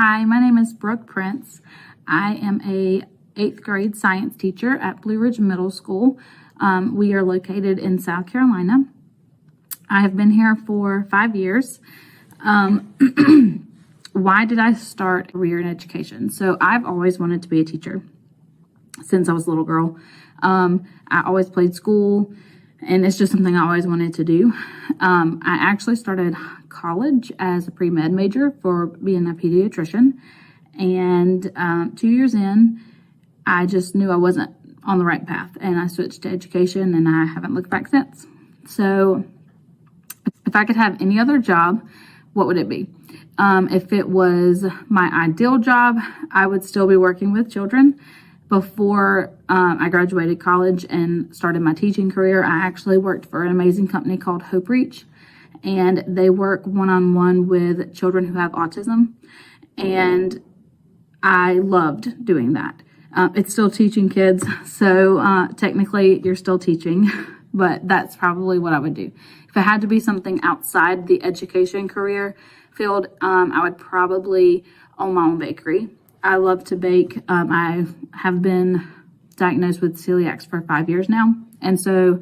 Hi, my name is Brooke Prince. I am a 8th grade science teacher at Blue Ridge Middle School. We are located in South Carolina. I have been here for 5 years. Why did I start a career in education? So I've always wanted to be a teacher since I was a little girl. I always played school, and it's just something I always wanted to do. I actually started college as a pre-med major for being a pediatrician. And 2 years in, I just knew I wasn't on the right path, and I switched to education, and I haven't looked back since. So if I could have any other job, what would it be? If it was my ideal job, I would still be working with children. Before I graduated college and started my teaching career, I actually worked for an amazing company called Hope Reach, and they work one-on-one with children who have autism, and I loved doing that. It's still teaching kids, so technically you're still teaching, but that's probably what I would do. If it had to be something outside the education career field, I would probably own my own bakery. I love to bake. I have been diagnosed with celiac for 5 years now. And so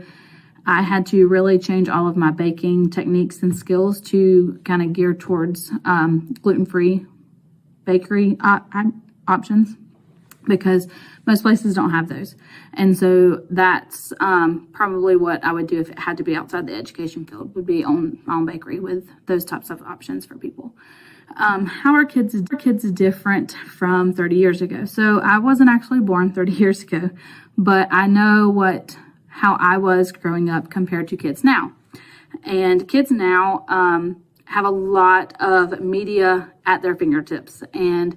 I had to really change all of my baking techniques and skills to kind of gear towards gluten-free bakery options, because most places don't have those. And so that's probably what I would do if it had to be outside the education field, would be own my own bakery with those types of options for people. How are kids different from 30 years ago? So I wasn't actually born 30 years ago, but I know how I was growing up compared to kids now. And kids now have a lot of media at their fingertips, and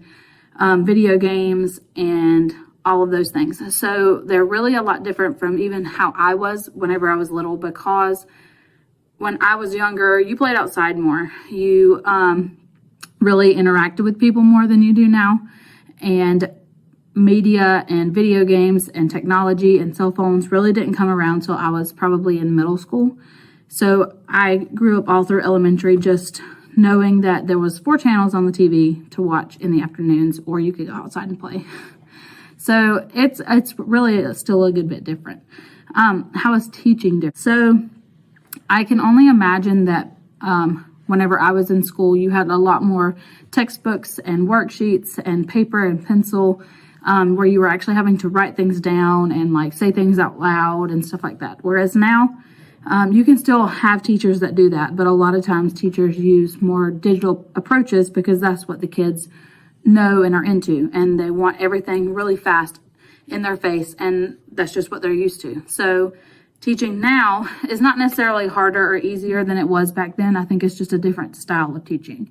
video games and all of those things. So they're really a lot different from even how I was whenever I was little, because when I was younger, you played outside more. You really interacted with people more than you do now. And media and video games and technology and cell phones really didn't come around till I was probably in middle school. So I grew up all through elementary just knowing that there was 4 channels on the TV to watch in the afternoons, or you could go outside and play. So it's really still a good bit different. How is teaching different? So I can only imagine that whenever I was in school, you had a lot more textbooks and worksheets and paper and pencil, where you were actually having to write things down and like say things out loud and stuff like that. Whereas now, you can still have teachers that do that, but a lot of times teachers use more digital approaches because that's what the kids know and are into, and they want everything really fast in their face, and that's just what they're used to. So teaching now is not necessarily harder or easier than it was back then. I think it's just a different style of teaching.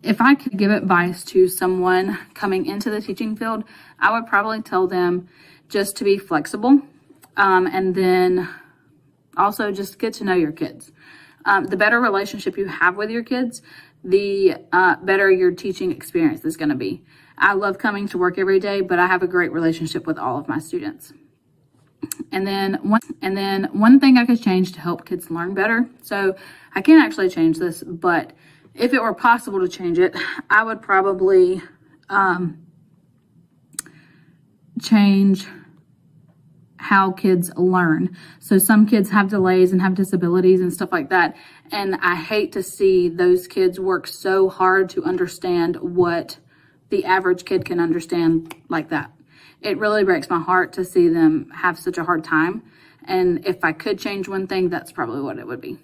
If I could give advice to someone coming into the teaching field, I would probably tell them just to be flexible, and then also just get to know your kids. The better relationship you have with your kids, the better your teaching experience is going to be. I love coming to work every day, but I have a great relationship with all of my students. And then one thing I could change to help kids learn better. So I can't actually change this, but if it were possible to change it, I would probably change how kids learn. So some kids have delays and have disabilities and stuff like that. And I hate to see those kids work so hard to understand what the average kid can understand like that. It really breaks my heart to see them have such a hard time. And if I could change one thing, that's probably what it would be.